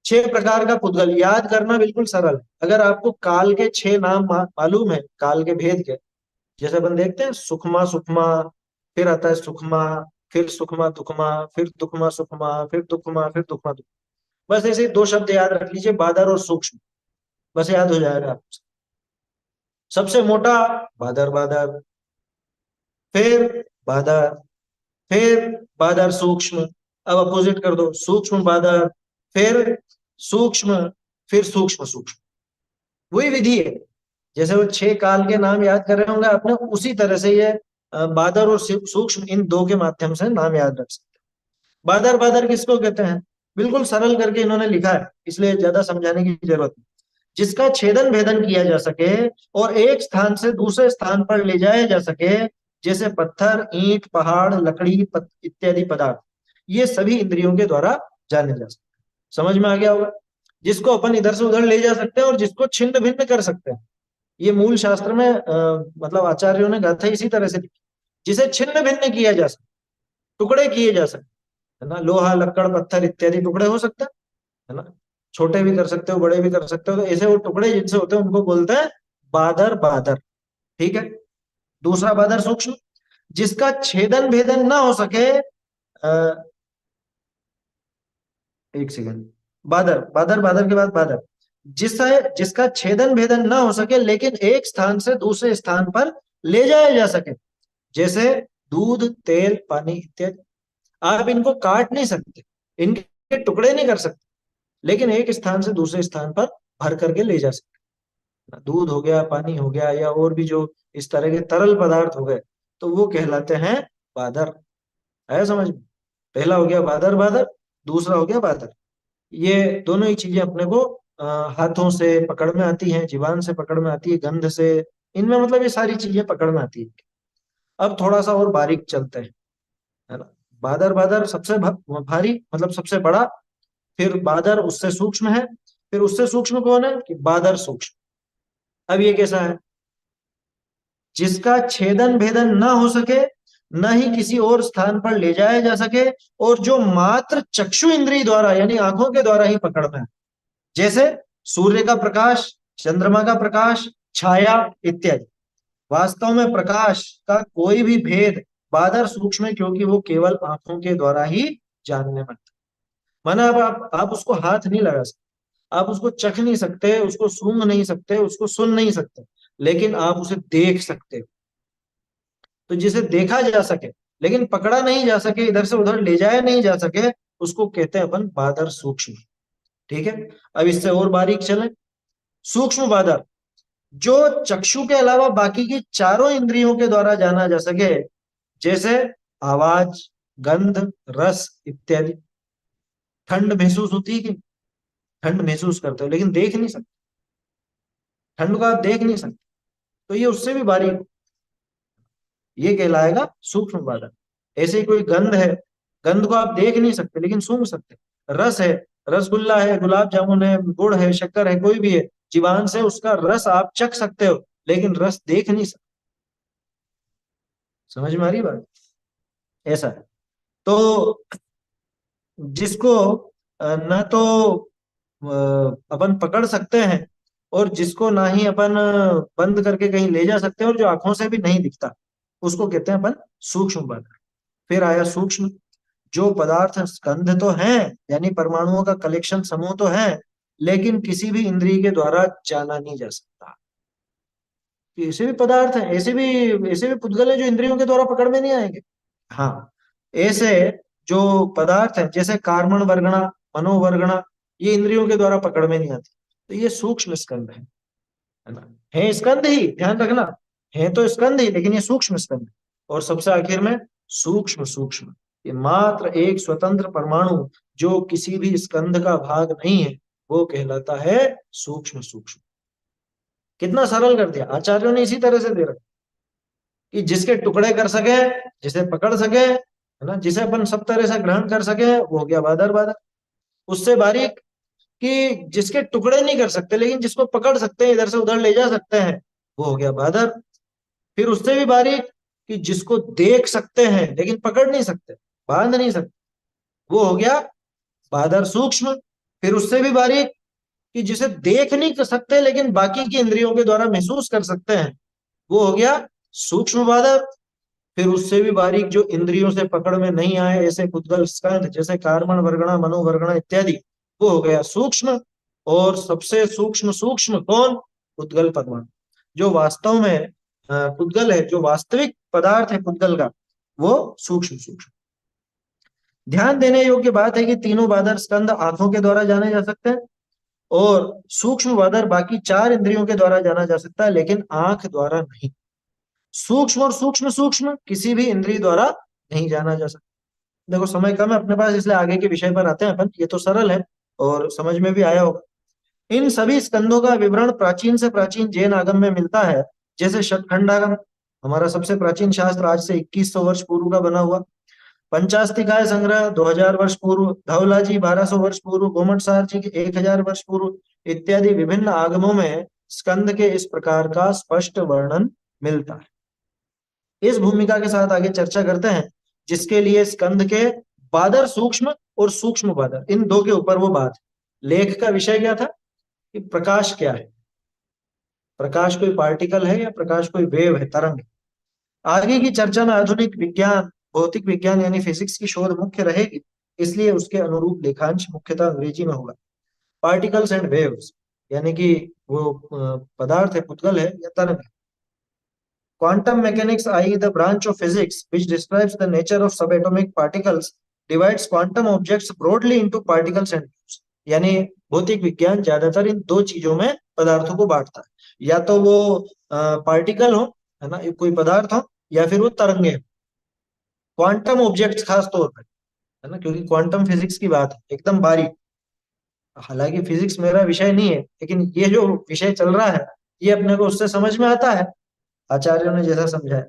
6 प्रकार का पुद्गल याद करना बिल्कुल सरल है। अगर आपको काल के 6 नाम मालूम है, काल के भेद के, जैसे अपन देखते हैं सुखमा सुखमा, फिर आता है सुखमा, फिर सुखमा दुखमा, फिर दुखमा सुखमा, फिर दुखमा, फिर दुखमा दुखमा। बस ऐसे ही 2 शब्द याद रख लीजिए, बादर और सूक्ष्म, बस याद हो जाएगा आपको। सबसे मोटा बादर बादर, फिर बादर, फिर बादर सूक्ष्म। अब अपोजिट कर दो, सूक्ष्म बादर, फिर सूक्ष्म, फिर सूक्ष्म सूक्ष्म। वही विधि है, जैसे वो 6 काल के नाम याद कर रहे होंगे आपने, उसी तरह से ये बादर और सूक्ष्म, इन 2 के माध्यम से नाम याद रख सकते हैं। बादर बादर किसको कहते हैं? बिल्कुल सरल करके इन्होंने लिखा है, इसलिए ज्यादा समझाने की जरूरत नहीं। जिसका छेदन भेदन किया जा सके और एक स्थान से दूसरे स्थान पर ले जाया जा सके, जैसे पत्थर, ईंट, पहाड़, लकड़ी, इत्यादि पदार्थ, ये सभी इंद्रियों के द्वारा जाने जा सकते हैं। समझ में आ गया होगा? जिसको अपन इधर से उधर ले जा सकते हैं और जिसको छिन्न भिन्न कर सकते हैं। ये मूल शास्त्र में मतलब आचार्यों ने गाथा इसी तरह से लिखी। जिसे छिन्न भिन्न किया जा सकता, टुकड़े किए जा सकते, है ना, लोहा, लक्कड़, पत्थर इत्यादि टुकड़े हो सकते हैं, है ना, छोटे भी कर सकते हो, बड़े भी कर सकते हो। तो ऐसे वो टुकड़े जिनसे होते हैं उनको बोलते हैं बादर। बादर, ठीक है। दूसरा बादर सूक्ष्म, जिसका छेदन भेदन ना हो सके। एक सेकंड। बादर, बादर, बादर के बाद बादर, जिसका छेदन भेदन ना हो सके लेकिन एक स्थान से दूसरे स्थान पर ले जाया जा सके, जैसे दूध, तेल, पानी इत्यादि। आप इनको काट नहीं सकते, इनके टुकड़े नहीं कर सकते, लेकिन एक स्थान से दूसरे स्थान पर भर करके ले जा सकते। दूध हो गया, पानी हो गया, या और भी जो इस तरह के तरल पदार्थ हो गए, तो वो कहलाते हैं बादर। है समझ में? पहला हो गया बादर बादर, दूसरा हो गया बादर। ये दोनों ही चीजें अपने को हाथों से पकड़ में आती हैं, जीवान से पकड़ में आती है, गंध से, इनमें मतलब ये सारी चीजें पकड़ में आती है। अब थोड़ा सा और बारीक चलते हैं, है ना। बादर बादर सबसे भारी, मतलब सबसे बड़ा। फिर बादर उससे सूक्ष्म है। फिर उससे सूक्ष्म कौन है? कि बादर सूक्ष्म। अब ये कैसा है? जिसका छेदन भेदन न हो सके, न ही किसी और स्थान पर ले जाया जा सके, और जो मात्र चक्षु इंद्रिय द्वारा यानी आंखों के द्वारा ही पकड़ में है, जैसे सूर्य का प्रकाश, चंद्रमा का प्रकाश, छाया इत्यादि। वास्तव में प्रकाश का कोई भी भेद बादर सूक्ष्म है, क्योंकि वो केवल आंखों के द्वारा ही जानने में। माना अब आप उसको हाथ नहीं लगा सकते, आप उसको चख नहीं सकते, उसको सूंघ नहीं सकते, उसको सुन नहीं सकते, लेकिन आप उसे देख सकते हो। तो जिसे देखा जा सके लेकिन पकड़ा नहीं जा सके, इधर से उधर ले जाया नहीं जा सके, उसको कहते हैं अपन बादर सूक्ष्म। ठीक है। अब इससे और बारीक चले। सूक्ष्म बादर जो चक्षु के अलावा बाकी की चारों इंद्रियों के द्वारा जाना जा सके, जैसे आवाज, गंध, रस इत्यादि। ठंड महसूस होती है कि? ठंड महसूस करते हो लेकिन देख नहीं सकते, ठंड को आप देख नहीं सकते, तो ये उससे भी बारीक, ये कहलाएगा सूक्ष्म बादल। ऐसे ही कोई गंध है, गंध को आप देख नहीं सकते लेकिन सूंघ सकते। रस है, रसगुल्ला है, गुलाब जामुन है, गुड़ है, शक्कर है, कोई भी है, जीवान से उसका रस आप चख सकते हो लेकिन रस देख नहीं सकते। समझ में आ रही बात? ऐसा है। तो जिसको न तो अपन पकड़ सकते हैं, और जिसको ना ही अपन बंद करके कहीं ले जा सकते हैं, और जो आंखों से भी नहीं दिखता, उसको कहते हैं अपन सूक्ष्म बादल। फिर आया सूक्ष्म, जो पदार्थ स्कंध तो है, यानी परमाणुओं का कलेक्शन, समूह तो है, लेकिन किसी भी इंद्रिय के द्वारा जाना नहीं जा सकता। ऐसे भी पदार्थ हैं, ऐसे भी पुद्गल हैं जो इंद्रियों के द्वारा पकड़ में नहीं आएंगे। हाँ, ऐसे जो पदार्थ हैं जैसे कार्बन वर्गणा, मनोवर्गणा, ये इंद्रियों के द्वारा पकड़ में नहीं आती, तो ये सूक्ष्म स्कंध है ना। है स्कंध ही, ध्यान रखना, है तो स्कंध ही, लेकिन ये सूक्ष्म स्कंध है। और सबसे आखिर में सूक्ष्म सूक्ष्म, ये मात्र एक स्वतंत्र परमाणु जो किसी भी स्कंध का भाग नहीं है, वो कहलाता है सूक्ष्म सूक्ष्म। कितना सरल कर दिया आचार्यों ने, इसी तरह से दे रखा कि जिसके टुकड़े कर सके, जिसे पकड़ सके, है ना, जिसे अपन सब तरह से ग्रहण कर सके, वो हो गया बादर बादर। उससे बारीक कि जिसके टुकड़े नहीं कर सकते लेकिन जिसको पकड़ सकते हैं, इधर से उधर ले जा सकते हैं, वो हो गया बादर। फिर उससे भी बारीक कि जिसको देख सकते हैं लेकिन पकड़ नहीं सकते, बांध नहीं सकते, वो हो गया बादर सूक्ष्म। फिर उससे भी बारीक कि जिसे देख नहीं कर सकते लेकिन बाकी की इंद्रियों के द्वारा महसूस कर सकते हैं, वो हो गया सूक्ष्म बादर। फिर उससे भी बारीक जो इंद्रियों से पकड़ में नहीं आए, ऐसे पुद्गल स्कंध जैसे कार्बन वर्गणा, मनोवर्गणा इत्यादि, वो हो गया सूक्ष्म। और सबसे सूक्ष्म सूक्ष्म कौन? पुद्गल परमाणु। जो वास्तव में पुद्गल है, जो वास्तविक पदार्थ है पुद्गल का, वो सूक्ष्म सूक्ष्म। ध्यान देने योग्य बात है कि तीनों बादर स्कंद आंखों के द्वारा जाने जा सकते हैं, और सूक्ष्म बादर बाकी चार इंद्रियों के द्वारा जाना जा सकता है, लेकिन आंख द्वारा नहीं। सूक्ष्म और सूक्ष्म सूक्ष्म किसी भी इंद्रिय द्वारा नहीं जाना जा सकता। देखो समय कम है अपने पास, इसलिए आगे के विषय पर आते हैं अपन। ये तो सरल है और समझ में भी आया होगा। इन सभी स्कंदों का विवरण प्राचीन से प्राचीन जैन आगम में मिलता है, जैसे शतखंडागम, हमारा सबसे प्राचीन शास्त्र, आज से 2100 वर्ष पूर्व का बना हुआ। पंचास्तिकाय संग्रह 2000 वर्ष पूर्व, धवला जी 1200 वर्ष पूर्व, गोमटसार जी के 1000 वर्ष पूर्व इत्यादि विभिन्न आगमों में स्कंद के इस प्रकार का स्पष्ट वर्णन मिलता है। इस भूमिका के साथ आगे चर्चा करते हैं, जिसके लिए स्कंद के बादर सूक्ष्म और सूक्ष्म बादर, इन दो के ऊपर वो बात है। लेख का विषय क्या था कि प्रकाश क्या है, प्रकाश कोई पार्टिकल है या प्रकाश कोई वेव है, तरंग है। आगे की चर्चा में आधुनिक विज्ञान, भौतिक विज्ञान यानी फिजिक्स की शोध मुख्य रहेगी, इसलिए उसके अनुरूप लेखांश मुख्यतः अंग्रेजी में होगा। पार्टिकल्स एंड वेव्स, यानी कि वो पदार्थ है, पुद्गल है या तरंग है। Quantum mechanics, i.e., the branch of physics which describes the nature of subatomic particles, divides quantum objects broadly into particles and waves. यानी भौतिक विज्ञान ज्यादातर इन दो चीजों में पदार्थों को बांटता है, या तो वो पार्टिकल हो, है ना, कोई पदार्थ हो, या फिर वो तरंगे हो। क्वांटम ऑब्जेक्ट्स खास तौर पर, है ना, क्योंकि क्वांटम फिजिक्स की बात है, एकदम बारीक। हालांकि फिजिक्स मेरा विषय नहीं है, लेकिन ये जो विषय चल रहा है ये अपने को उससे समझ में आता है, आचार्यों ने जैसा समझाया।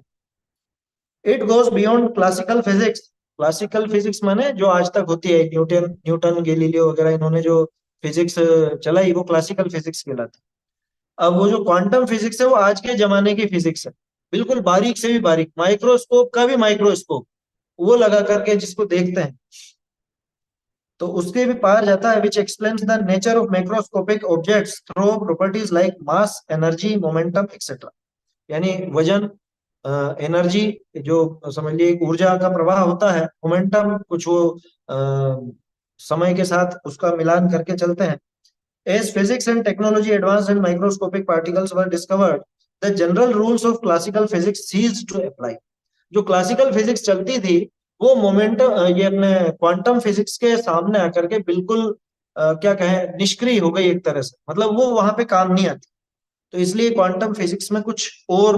It goes beyond classical physics. Classical physics माने जो आज तक होती है, न्यूटन न्यूटन गैलीलियो वगैरह, इन्होंने जो फिजिक्स चलाई वो क्लासिकल फिजिक्स कहलाती है। अब वो जो क्वांटम फिजिक्स है वो आज के जमाने की फिजिक्स है, बिल्कुल बारीक से भी बारीक, माइक्रोस्कोप का भी माइक्रोस्कोप वो लगा करके जिसको देखते हैं, तो उसके भी पार जाता है। विच explains the nature of microscopic objects through properties like mass, energy, momentum etcetera. यानी वजन, एनर्जी, जो समझ लीजिए एक ऊर्जा का प्रवाह होता है, मोमेंटम कुछ वो समय के साथ उसका मिलान करके चलते हैं। As physics and technology advance and microscopic particles were discovered, the general rules of classical physics ceased to apply. जो क्लासिकल फिजिक्स चलती थी वो मोमेंटम, ये अपने क्वांटम फिजिक्स के सामने आकर के बिल्कुल क्या कहें, निष्क्रिय हो गई एक तरह से, मतलब वो वहां पे काम नहीं आती। तो इसलिए क्वांटम फिजिक्स में कुछ और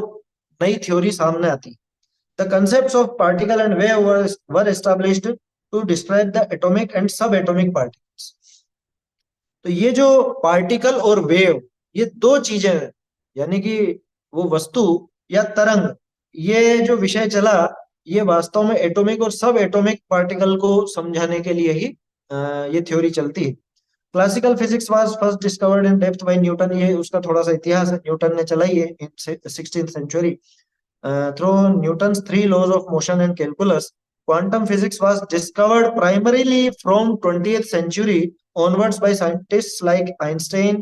नई थ्योरी सामने आती। The concepts of particle and wave were established to describe the atomic and subatomic particles। तो ये जो पार्टिकल और वेव, ये दो चीजें हैं, यानी कि वो वस्तु या तरंग, ये जो विषय चला ये वास्तव में एटॉमिक और सब एटॉमिक पार्टिकल को समझाने के लिए ही ये थ्योरी चलती है। Classical physics was first discovered in depth by Newton, ये उसका थोड़ा सा इतिहास है, न्यूटन ने चलाई है in 16th century. Through Newton's three laws of motion and calculus, quantum physics was discovered primarily from 20th century onwards by scientists like Einstein,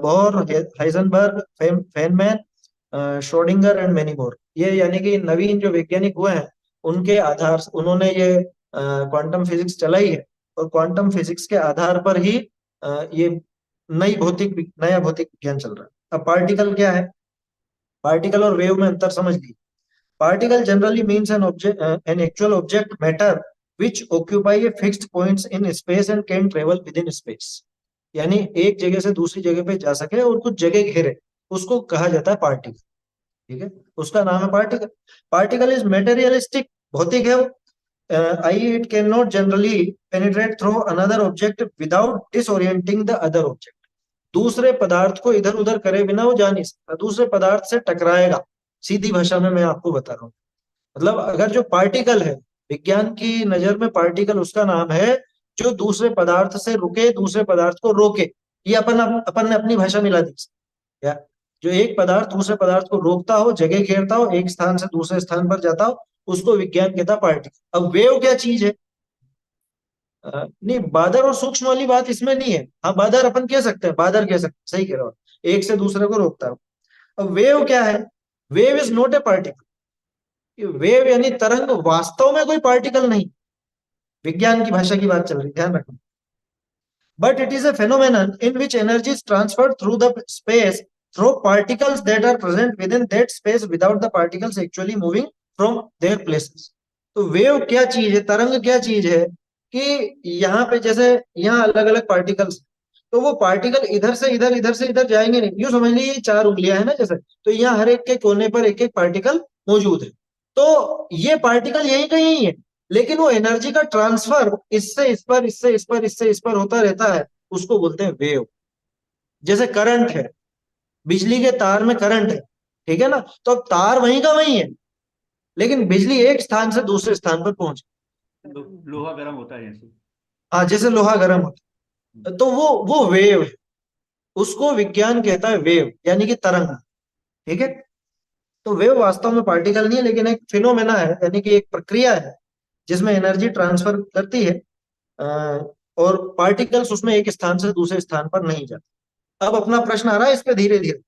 Bohr, Heisenberg, Feynman, Schrodinger and many more. ये यानी कि नवीन जो वैज्ञानिक हुए हैं उनके आधार से उन्होंने ये क्वांटम फिजिक्स चलाई है, और क्वांटम फिजिक्स के आधार पर ही ये नया भौतिक विज्ञान चल रहा है। अब पार्टिकल क्या है, पार्टिकल और वेव में अंतर समझ लीजिए। Particle generally means an actual object matter which occupy a fixed points in space and can travel with in space. यानी एक जगह से दूसरी जगह पे जा सके और कुछ जगह घेरे, उसको कहा जाता है पार्टिकल। ठीक है, उसका नाम है पार्टिकल। पार्टिकल इज मेटेरियलिस्टिक, भौतिक है वो। I it can not generally penetrate through another object without disorienting the other object. दूसरे पदार्थ को इधर उधर करे बिना वो जा नहीं सकता, दूसरे पदार्थ से टकराएगा। सीधी भाषा में मैं आपको बता रहा हूँ, मतलब अगर जो पार्टिकल है, विज्ञान की नजर में पार्टिकल उसका नाम है जो दूसरे पदार्थ से रुके, दूसरे पदार्थ को रोके। ये अपन ने अपनी भाषा मिला दी या, जो एक पदार्थ दूसरे पदार्थ को रोकता हो, जगह घेरता हो, एक स्थान से दूसरे स्थान पर जाता हो, उसको विज्ञान कहता है पार्टिकल। अब वेव क्या चीज है, नहीं बादर और सूक्ष्म वाली बात इसमें नहीं है। हाँ बादर अपन कह सकते हैं, बादर कह सकते हैं, सही कह रहा हो, एक से दूसरे को रोकता है। अब वेव क्या है, wave is not a particle. Wave यानी तरंग वास्तव में कोई पार्टिकल नहीं, विज्ञान की भाषा की बात चल रही, ध्यान रखना। But it is a phenomenon in which energy is transferred through the space through particles that are present within that space without the particles actually moving from their places। तो वेव क्या चीज है, तरंग क्या चीज है कि यहाँ पे जैसे यहाँ अलग अलग पार्टिकल्स, तो वो पार्टिकल इधर से इधर जाएंगे नहीं। यूं समझ लीजिए चार उंगलियां है ना जैसे, तो यहाँ हर एक के कोने पर एक एक पार्टिकल मौजूद है। तो ये पार्टिकल यही कहीं है, लेकिन वो एनर्जी का ट्रांसफर इससे इस पर, इससे इस पर, इससे इस पर होता रहता है, उसको बोलते हैं वेव। जैसे करंट है, बिजली के तार में करंट है, ठीक है ना, तो अब तार वहीं का वहीं है, लेकिन बिजली एक स्थान से दूसरे स्थान पर पहुंच। लोहा गर्म होता है जैसे। हाँ, जैसे लोहा गर्म होता है, तो वो वेव है, उसको विज्ञान कहता है वेव, यानी कि तरंग। ठीक है। तो वेव वास्तव में पार्टिकल नहीं है, लेकिन एक फिनोमेना है, यानी कि एक प्रक्रिया है जिसमें एनर्जी ट्रांसफर करती है, अ, और पार्टिकल्स उसमें एक स्थान से दूसरे स्थान पर नहीं जाते। अब अपना प्रश्न आ रहा है इस पे धीरे धीरे,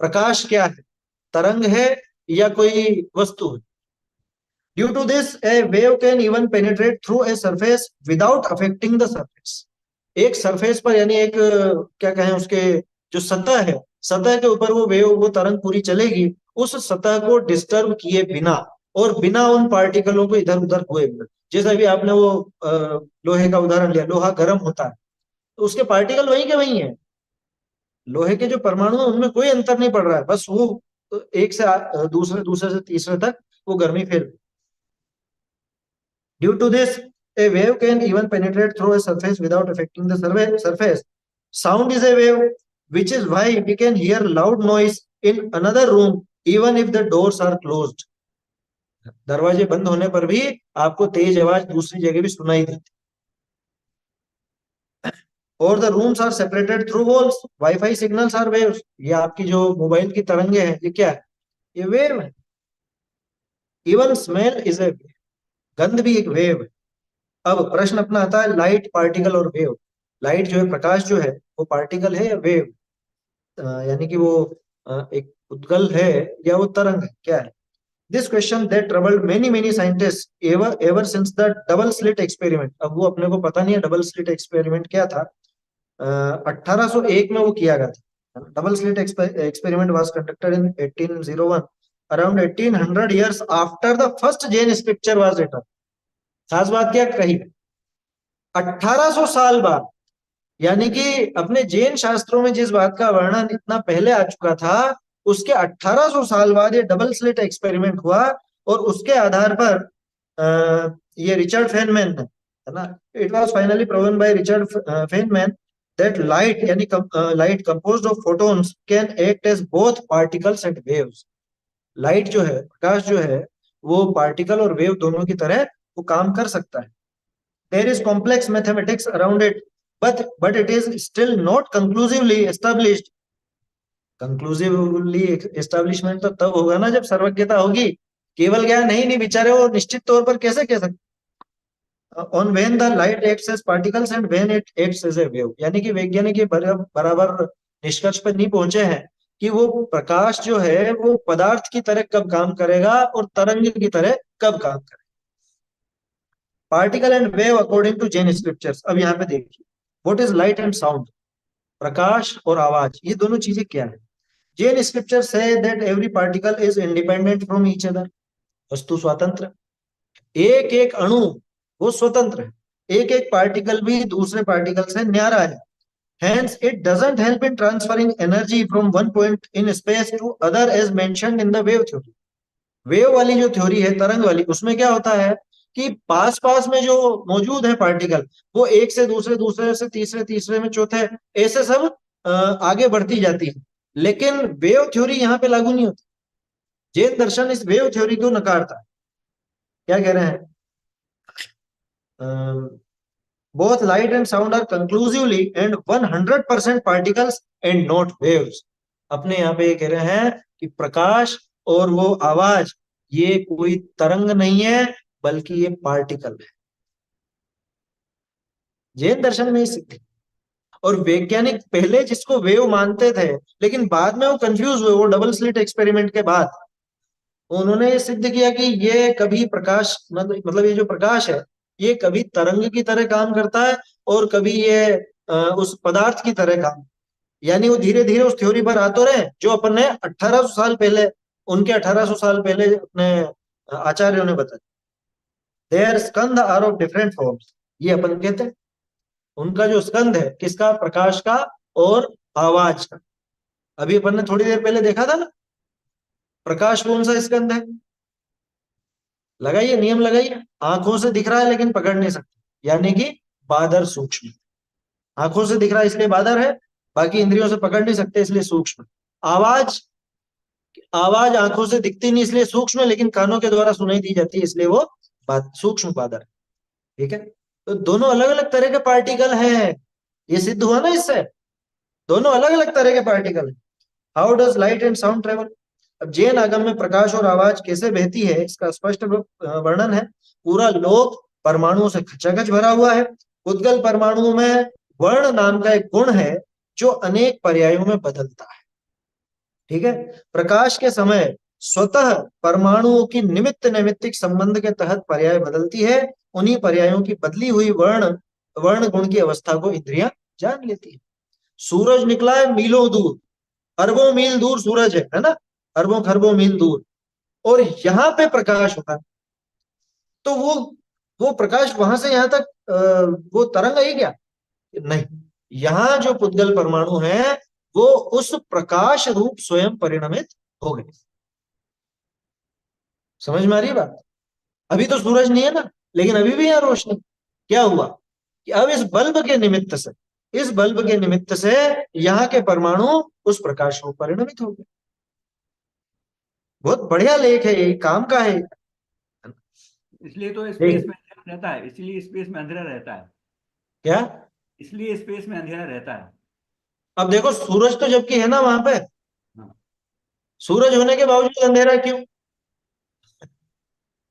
प्रकाश क्या है, तरंग है या कोई वस्तु है? Due to this a wave can even penetrate through a surface without affecting the surface. एक सरफेस पर, यानी एक क्या कहें उसके, जो सतह है, सतह के ऊपर वो वेव, वो तरंग पूरी चलेगी, उस सतह को डिस्टर्ब किए बिना, और बिना उन पार्टिकलों को इधर उधर हुए बिना। जैसे अभी आपने वो लोहे का उदाहरण लिया, लोहा गर्म होता है, तो उसके पार्टिकल वहीं के वहीं है, लोहे के जो परमाणु हैं उनमें कोई अंतर नहीं पड़ रहा है, बस वो एक से दूसरे, दूसरे से तीसरे तक वो गर्मी फैल। Due to this, a wave can even penetrate through a surface without affecting the surface. Sound is a wave, which is why we can hear loud noise in another room even if the doors are closed. दरवाजे बंद होने पर भी आपको तेज आवाज दूसरी जगह भी सुनाई देती। और the rooms are separated through walls, wifi signals are waves. ये आपकी जो मोबाइल की तरंगे हैं, ये क्या है? ये वेव है। इवन स्मेल इज ए, गंध भी एक वेव है। अब प्रश्न अपना आता है लाइट, पार्टिकल और वेव। लाइट जो है, प्रकाश जो है, वो पार्टिकल है या वेव, यानी कि वो एक उद्गल है या वो तरंग है, क्या है? This question that troubled many many scientist ever ever since the double slit experiment. अब वो अपने को पता नहीं है डबल स्लिट एक्सपेरिमेंट क्या था। 1801 में वो किया गया था। Double slit experiment was conducted in 1801, around 1800 years after the first Jain scripture was written. खास बात क्या कही, 1800 साल बाद, यानी कि अपने जैन शास्त्रों में जिस बात का वर्णन इतना पहले आ चुका था, उसके 1800 साल बाद ये डबल स्लिट एक्सपेरिमेंट हुआ, और उसके आधार पर ये रिचर्ड फेनमैन है ना, it was finally proven by Richard Feynman that light, यानी light composed of photons can act as both particles and waves. Light जो है, प्रकाश जो है, वो पार्टिकल और वेव दोनों की तरह वो काम कर सकता है। There is complex mathematics around it, but it is still not conclusively established. Conclusively establishment तो तब होगा ना जब सर्वज्ञता होगी। केवल ज्ञान है ही नहीं, बेचारे वो निश्चित तौर पर कैसे कह सकते? On when the light acts as particles and when it acts as a wave, यानी कि वैज्ञानिक ये बराबर निष्कर्ष पर नहीं पहुंचे हैं कि वो प्रकाश जो है वो पदार्थ की तरह कब काम करेगा और तरंग की तरह कब काम करेगा। Particle and wave according to Jain scriptures. अब यहाँ पे देखिए, what is light and sound, प्रकाश और आवाज, ये दोनों चीजें क्या है? जैन स्क्रिप्चर से that every particle is independent from each other. वस्तु स्वतंत्र, एक एक अणु वो स्वतंत्र है, एक एक पार्टिकल भी दूसरे पार्टिकल से न्यारा है। Hence, it doesn't help in transferring energy from one point in space to other as mentioned in the wave theory. Wave वाली जो थ्योरी है, तरंग वाली, उसमें क्या होता है कि पास पास में जो मौजूद है पार्टिकल, वो एक से दूसरे, दूसरे से तीसरे, तीसरे में चौथे, ऐसे सब आगे बढ़ती जाती है। लेकिन वेव थ्योरी यहाँ पे लागू नहीं होती। जैन दर्शन इस वेव थ्योरी को नकारता है। क्या कह रहे हैं? Both light and sound are conclusively and 100% particles and not waves. अपने यहाँ पे ये कह रहे हैं कि प्रकाश और वो आवाज, ये कोई तरंग नहीं है, बल्कि ये पार्टिकल है। जैन दर्शन में सिद्ध। और वैज्ञानिक पहले जिसको वेव मानते थे, लेकिन बाद में वो कंफ्यूज हुए, वो डबल स्लिट एक्सपेरिमेंट के बाद उन्होंने ये सिद्ध किया कि ये कभी प्रकाश, मतलब ये जो प्रकाश है, ये कभी तरंग की तरह काम करता है और कभी ये उस पदार्थ की तरह काम। यानी वो धीरे धीरे उस थ्योरी पर आ तो रहे जो अपन ने 1800 साल पहले, उनके 1800 साल पहले अपने आचार्यों ने बताया। There skandha are of different forms, ये अपन कहते हैं। उनका जो स्कंद है, किसका? प्रकाश का और आवाज का। अभी अपन ने थोड़ी देर पहले देखा था ना, प्रकाश कौन सा स्कंद है? लगाइए, नियम लगाइए। आंखों से दिख रहा है लेकिन पकड़ नहीं सकते, यानी कि बादर सूक्ष्म। आंखों से दिख रहा है इसलिए बादर है, बाकी इंद्रियों से पकड़ नहीं सकते इसलिए सूक्ष्म। आवाज, आवाज आंखों से दिखती नहीं इसलिए सूक्ष्म है, लेकिन कानों के द्वारा सुनाई दी जाती है इसलिए वो सूक्ष्म बादल। ठीक है, तो दोनों अलग अलग तरह के पार्टिकल हैं, ये सिद्ध हुआ ना इससे, दोनों अलग अलग तरह के पार्टिकल हैं। How does light and sound travel? अब जैन आगम में प्रकाश और आवाज कैसे बहती है इसका स्पष्ट वर्णन है। पूरा लोक परमाणुओं से खचाखच भरा हुआ है। उद्गल परमाणुओं में वर्ण नाम का एक गुण है जो अनेक पर्यायों में बदलता है। ठीक है, प्रकाश के समय स्वतः परमाणुओं की निमित्त नैमित्तिक संबंध के तहत पर्याय बदलती है। उन्हीं पर्यायों की बदली हुई वर्ण वर्ण गुण की अवस्था को इंद्रियां जान लेती है। सूरज निकला है मीलों दूर, अरबों मील दूर सूरज है ना, अरबों खरबों मील दूर, और यहाँ पे प्रकाश होता है, तो वो प्रकाश वहां से यहाँ तक वो तरंग आई क्या? नहीं, यहाँ जो पुद्गल परमाणु है वो उस प्रकाश रूप स्वयं परिणमित हो गए। समझ में आ रही है बात? अभी तो सूरज नहीं है ना, लेकिन अभी भी यहाँ रोशनी। क्या हुआ कि अब इस बल्ब के निमित्त से, इस बल्ब के निमित्त से यहाँ के परमाणु उस प्रकाश रूप परिणमित हो गए। बहुत बढ़िया लेख है, ये काम का है। इसलिए तो ठीक, स्पेस में अंधेरा रहता है, इसलिए स्पेस में अंधेरा रहता है, क्या? इसलिए स्पेस में अंधेरा रहता है। अब देखो सूरज तो जबकि है ना वहां पे, हाँ, सूरज होने के बावजूद अंधेरा क्यों?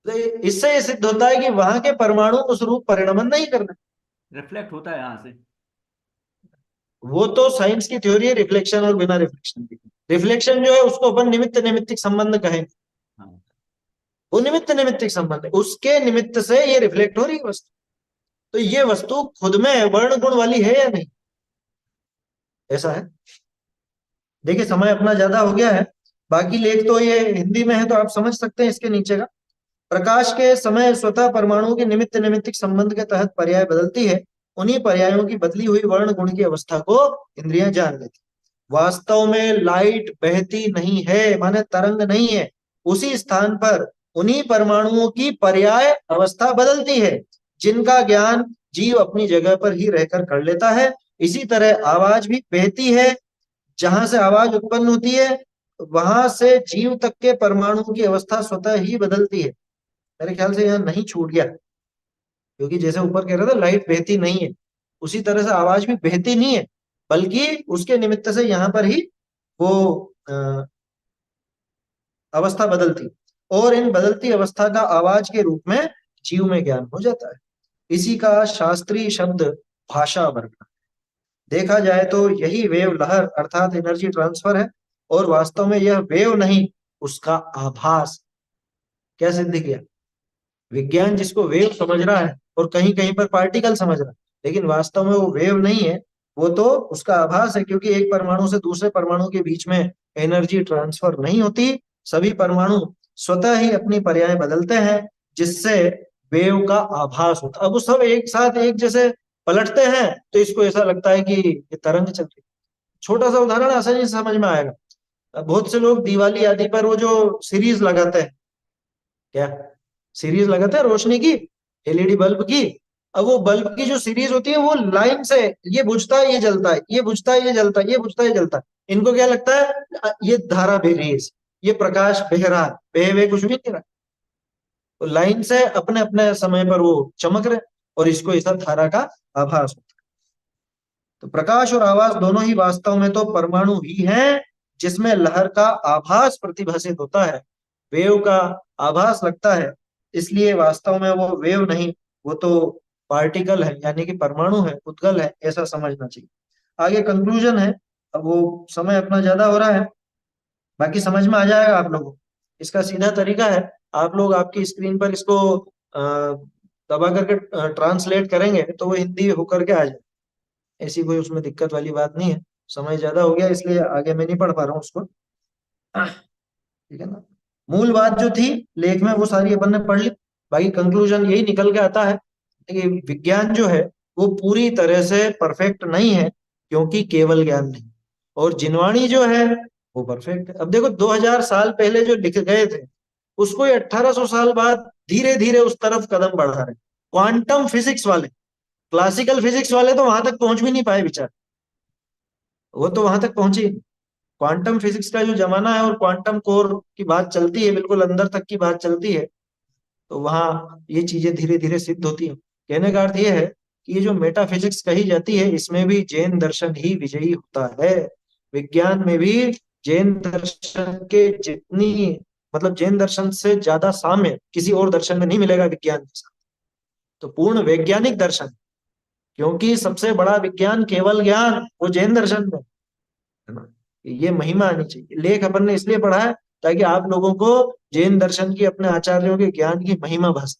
तो इससे ये सिद्ध होता है कि वहां के परमाणु उस रूप परिणमन नहीं करते। रिफ्लेक्ट होता है यहाँ से। वो तो साइंस की थ्योरी है, रिफ्लेक्शन और बिना रिफ्लेक्शन की। रिफ्लेक्शन जो है उसको अपन निमित्त नैमित्तिक संबंध कहेंगे, हाँ, वो निमित्त नैमित्तिक संबंध है, उसके निमित्त से ये रिफ्लेक्ट हो रही है वस्तु। तो ये वस्तु खुद में वर्ण गुण वाली है या नहीं, ऐसा है। देखिए समय अपना ज्यादा हो गया है, बाकी लेख तो ये हिंदी में है तो आप समझ सकते हैं इसके नीचे का। प्रकाश के समय स्वतः परमाणुओं के निमित्त नैमित्तिक संबंध के तहत पर्याय बदलती है। उन्हीं पर्यायों की बदली हुई वर्ण गुण की अवस्था को इंद्रियां जान लेती। वास्तव में लाइट बहती नहीं है, माने तरंग नहीं है, उसी स्थान पर उन्हीं परमाणुओं की पर्याय अवस्था बदलती है जिनका ज्ञान जीव अपनी जगह पर ही रहकर कर लेता है। इसी तरह आवाज भी बहती है, जहां से आवाज उत्पन्न होती है वहां से जीव तक के परमाणुओं की अवस्था स्वतः ही बदलती है। मेरे ख्याल से यहाँ नहीं छूट गया, क्योंकि जैसे ऊपर कह रहा था लाइट बहती नहीं है, उसी तरह से आवाज भी बहती नहीं है, बल्कि उसके निमित्त से यहाँ पर ही वो अवस्था बदलती, और इन बदलती अवस्था का आवाज के रूप में जीव में ज्ञान हो जाता है। इसी का शास्त्रीय शब्द भाषा वर्ग। देखा जाए तो यही वेव लहर अर्थात एनर्जी ट्रांसफर है, और वास्तव में यह वेव नहीं, उसका आभास। क्या सिद्ध किया? विज्ञान जिसको वेव समझ रहा है और कहीं कहीं पर पार्टिकल समझ रहा है, लेकिन वास्तव में वो वेव नहीं है, वो तो उसका आभास है, क्योंकि एक परमाणु से दूसरे परमाणु के बीच में एनर्जी ट्रांसफर नहीं होती। सभी परमाणु स्वतः ही अपनी पर्याय बदलते हैं, जिससे वेव का आभास होता है। अब वो सब एक साथ एक जैसे पलटते हैं तो इसको ऐसा लगता है कि ये तरंग चल रही है। छोटा सा उदाहरण आसानी से समझ में आएगा। अब बहुत से लोग दिवाली आदि पर वो जो सीरीज लगाते हैं, क्या सीरीज लगाते हैं रोशनी की, एलईडी बल्ब की। अब वो बल्ब की जो सीरीज होती है वो लाइन से, ये बुझता है ये जलता है, ये बुझता है ये जलता है, ये बुझता है ये जलता है। इनको क्या लगता है ये धारा बह रही है, ये प्रकाश बह रहा है, बहे हुए कुछ भी नहीं रहा। तो लाइन से अपने अपने समय पर वो चमक रहे, और इसको ऐसा धारा का आभास होता है। तो प्रकाश और आवाज दोनों ही वास्तव में तो परमाणु ही हैं, जिसमें लहर का आभास प्रतिभासित होता है, वेव का आभास लगता है। इसलिए वास्तव में वो वेव नहीं, वो तो पार्टिकल है, यानी कि परमाणु है, उद्गल है, ऐसा समझना चाहिए। आगे कंक्लूजन है। अब वो समय अपना ज्यादा हो रहा है, बाकी समझ में आ जाएगा आप लोगों को। इसका सीधा तरीका है, आप लोग आपकी स्क्रीन पर इसको दबा करके ट्रांसलेट करेंगे तो वो हिंदी होकर के आ जाए। ऐसी कोई उसमें दिक्कत वाली बात नहीं है। समय ज्यादा हो गया इसलिए आगे मैं नहीं पढ़ पा रहा हूँ उसको, ठीक है ना। मूल बात जो थी लेख में वो सारी अपन ने पढ़ ली। बाकी कंक्लूजन यही निकल के आता है कि विज्ञान जो है वो पूरी तरह से परफेक्ट नहीं है, क्योंकि केवल ज्ञान नहीं। और जिनवाणी जो है वो परफेक्ट है। अब देखो 2000 साल पहले जो लिख गए थे, उसको 1800 साल बाद धीरे धीरे उस तरफ कदम बढ़ा रहे। क्वांटम फिजिक्स वाले, क्लासिकल फिजिक्स वाले तो वहां तक पहुंच भी नहीं पाए बेचारे। वो तो वहां तक पहुंची। क्वांटम फिजिक्स का जो जमाना है और क्वांटम कोर की बात चलती है, बिल्कुल अंदर तक की बात चलती है, तो वहाँ ये चीजें धीरे धीरे सिद्ध होती हैं। कहने का अर्थ ये है कि ये जो मेटाफिजिक्स कही जाती है, इसमें भी जैन दर्शन ही विजयी होता है। विज्ञान में भी जैन दर्शन के जितनी, मतलब जैन दर्शन से ज्यादा साम्य किसी और दर्शन में नहीं मिलेगा विज्ञान के साथ। तो पूर्ण वैज्ञानिक दर्शन, क्योंकि सबसे बड़ा विज्ञान केवल ज्ञान, वो जैन दर्शन में है ना। ये महिमा आनी चाहिए। लेख अपन ने इसलिए पढ़ा है ताकि आप लोगों को जैन दर्शन की, अपने आचार्यों के ज्ञान की महिमा भास।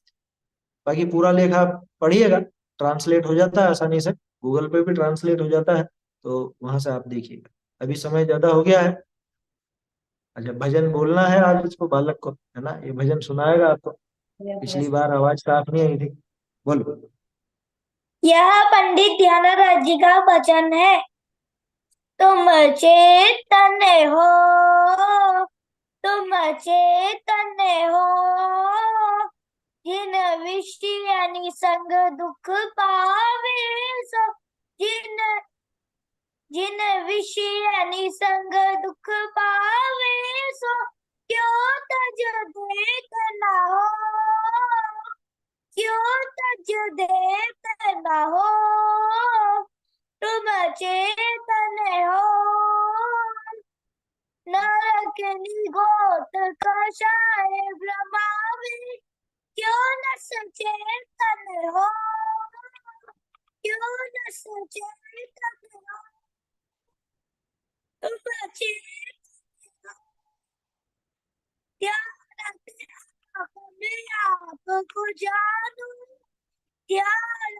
बाकी पूरा लेख आप पढ़िएगा, ट्रांसलेट हो जाता है आसानी से, गूगल पे भी ट्रांसलेट हो जाता है, तो वहां से आप देखिएगा। अभी समय ज्यादा हो गया है। अच्छा, भजन बोलना है आज इसको, बालक को, है ना, ये भजन सुनाएगा आपको। पिछली बार आवाज साफ नहीं आई थी। बोलो। यह पंडित ध्यानराज जी का वचन है। तुम चेतन हो, तुम चेतन हो, जिन विषय निसंग दुख पावे सो, जिन जिन विषय निसंग दुख पावे सो, क्यों तज देखना हो, क्यों तज देखना हो, तुम चेतन हो। नरक निगोत कषाय ब्रह्मावे, क्यों न सचेतन हो, क्यों न सचेतन हो, तुम चेतन हो। ध्यान आपको जानू, ध्यान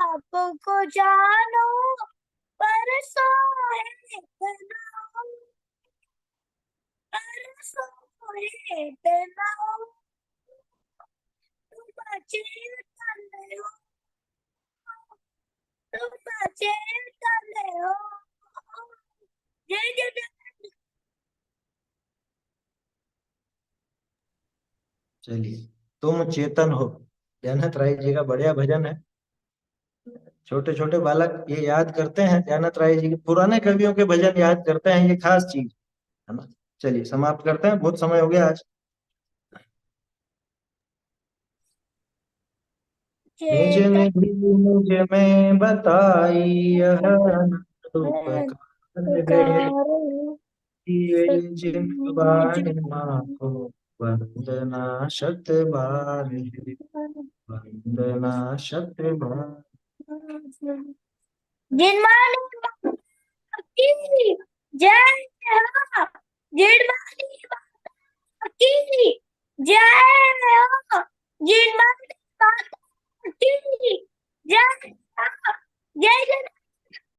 आपको जानो, परसों है तनाव, परसों है तनाव, तुम चेतन हो, तुम चेतन हो। जय जय। चलिए, तुम चेतन हो, जयनाथ राय जी का बढ़िया भजन है। छोटे छोटे बालक ये याद करते हैं, जयनाथ राय जी के पुराने कवियों के भजन याद करते हैं, ये खास चीज है ना। चलिए समाप्त करते हैं, बहुत समय हो गया आज। निज चेतन निधि मुझ में बताई यह उपकार रे, जिन बाण माको वंदना शत बार है, वंदना शत बार। जिनमानी की जय हो, जिनमानी की जय हो, जिनमानी की जय।